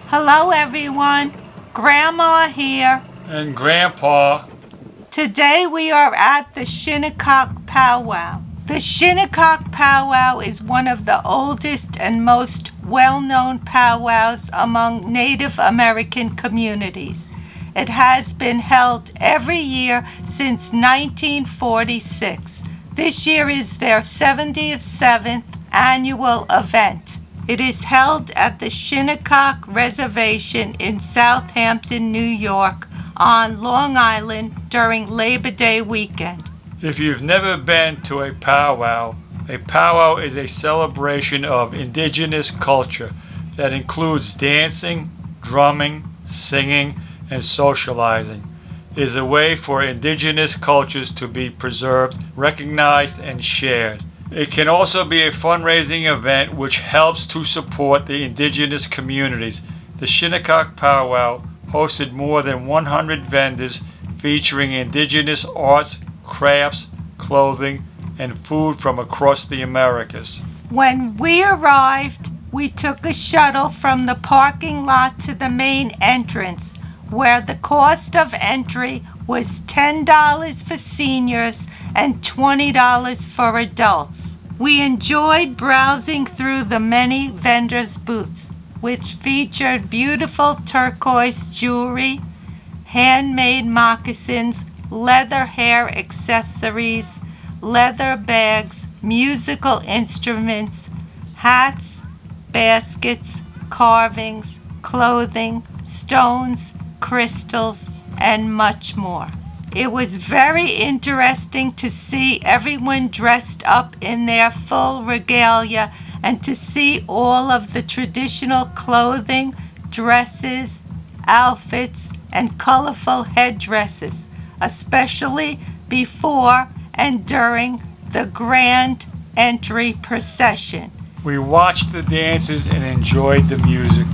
Hello everyone, Grandma here. And Grandpa. Today we are at the Shinnecock Powwow. The Shinnecock Powwow is one of the oldest and most well-known powwows among Native American communities. It has been held every year since 1946. This year is their 77th annual event. It is held at the Shinnecock Reservation in Southampton, New York, on Long Island during Labor Day weekend. If you've never been to a powwow is a celebration of indigenous culture that includes dancing, drumming, singing, and socializing. It is a way for indigenous cultures to be preserved, recognized, and shared. It can also be a fundraising event which helps to support the indigenous communities. The Shinnecock Powwow hosted more than 100 vendors featuring indigenous arts, crafts, clothing, and food from across the Americas. When we arrived, we took a shuttle from the parking lot to the main entrance, where the cost of entry was $10 for seniors and $20 for adults. We enjoyed browsing through the many vendors' booths, which featured beautiful turquoise jewelry, handmade moccasins, leather hair accessories, leather bags, musical instruments, hats, baskets, carvings, clothing, stones, crystals, and much more. It was very interesting to see everyone dressed up in their full regalia and to see all of the traditional clothing, dresses, outfits, and colorful headdresses, especially before and during the grand entry procession. We watched the dances and enjoyed the music.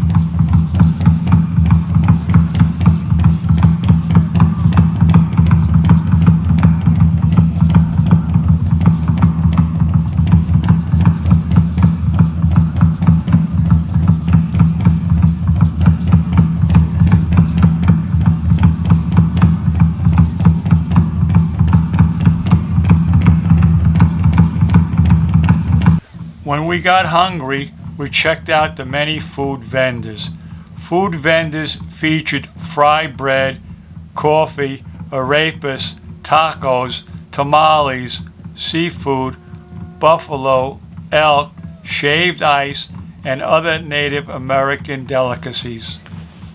When we got hungry, we checked out the many food vendors. Food vendors featured fried bread, coffee, arepas, tacos, tamales, seafood, buffalo, elk, shaved ice, and other Native American delicacies.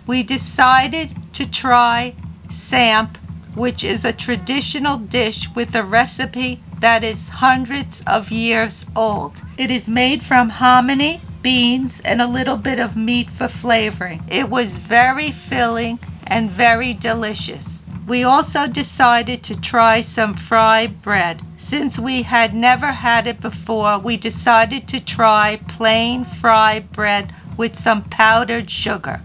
We decided to try samp, which is a traditional dish with a recipe that is hundreds of years old. It is made from hominy, beans, and a little bit of meat for flavoring. It was very filling and very delicious. We also decided to try some fried bread. Since we had never had it before, we decided to try plain fried bread with some powdered sugar.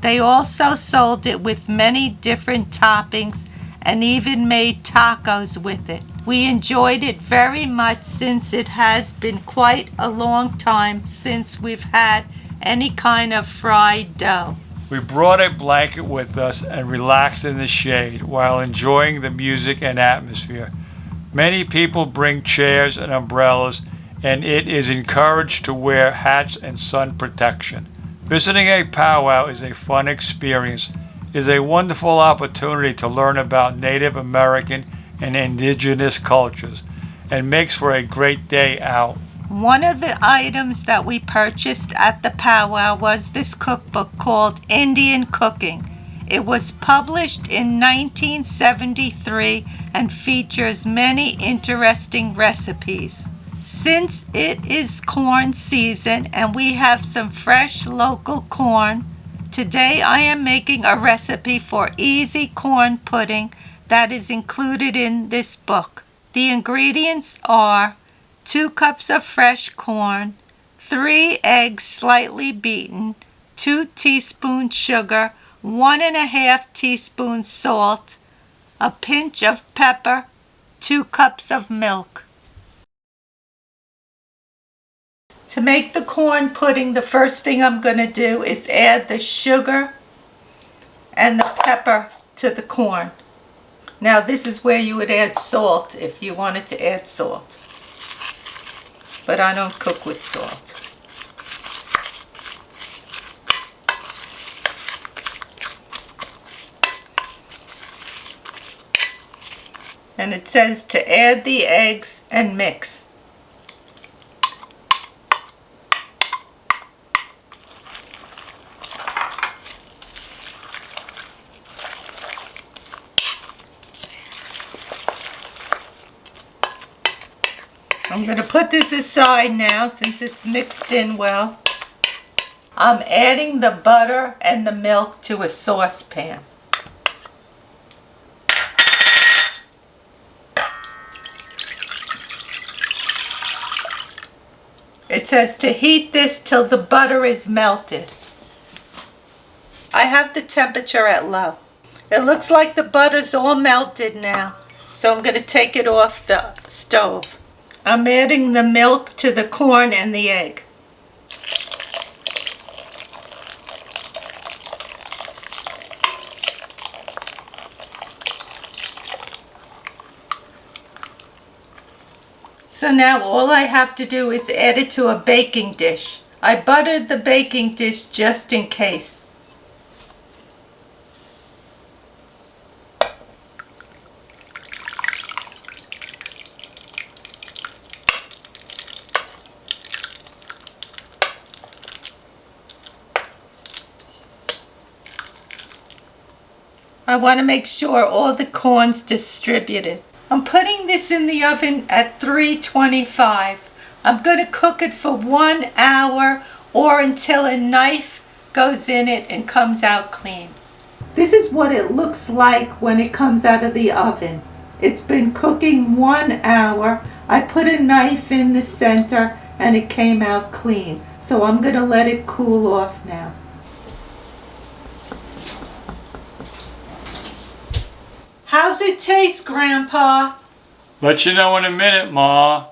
They also sold it with many different toppings and even made tacos with it. We enjoyed it very much since it has been quite a long time since we've had any kind of fried dough. We brought a blanket with us and relaxed in the shade while enjoying the music and atmosphere. Many people bring chairs and umbrellas, and it is encouraged to wear hats and sun protection. Visiting a powwow is a fun experience. It is a wonderful opportunity to learn about Native American and indigenous cultures, and makes for a great day out. One of the items that we purchased at the powwow was this cookbook called Indian Cooking. It was published in 1973 and features many interesting recipes. Since it is corn season and we have some fresh local corn, today I am making a recipe for easy corn pudding that is included in this book. The ingredients are 2 cups of fresh corn, 3 eggs slightly beaten, 2 teaspoons sugar, 1½ teaspoons salt, a pinch of pepper, 2 cups of milk. To make the corn pudding, the first thing I'm going to do is add the sugar and the pepper to the corn. Now this is where you would add salt if you wanted to add salt. But I don't cook with salt. And it says to add the eggs and mix. I'm going to put this aside now since it's mixed in well. I'm adding the butter and the milk to a saucepan. It says to heat this till the butter is melted. I have the temperature at low. It looks like the butter's all melted now, so I'm going to take it off the stove. I'm adding the milk to the corn and the egg. So now all I have to do is add it to a baking dish. I buttered the baking dish just in case. I want to make sure all the corn's distributed. I'm putting this in the oven at 325. I'm going to cook it for 1 hour or until a knife goes in it and comes out clean. This is what it looks like when it comes out of the oven. It's been cooking 1 hour. I put a knife in the center and it came out clean. So I'm going to let it cool off now. How's it taste, Grandpa? Let you know in a minute, Ma.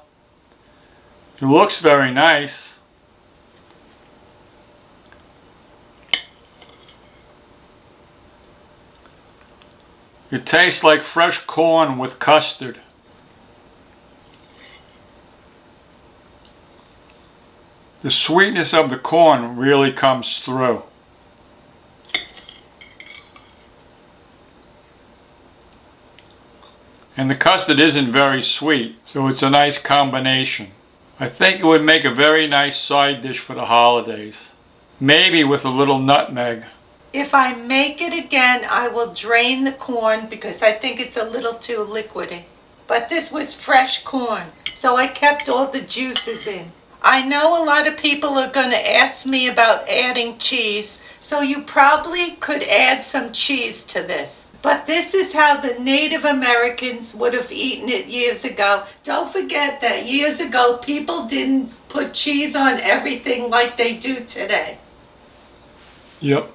It looks very nice. It tastes like fresh corn with custard. The sweetness of the corn really comes through. And the custard isn't very sweet, so it's a nice combination. I think it would make a very nice side dish for the holidays. Maybe with a little nutmeg. If I make it again, I will drain the corn because I think it's a little too liquidy. But this was fresh corn, so I kept all the juices in. I know a lot of people are going to ask me about adding cheese, so you probably could add some cheese to this. But this is how the Native Americans would have eaten it years ago. Don't forget that years ago, people didn't put cheese on everything like they do today. Yep.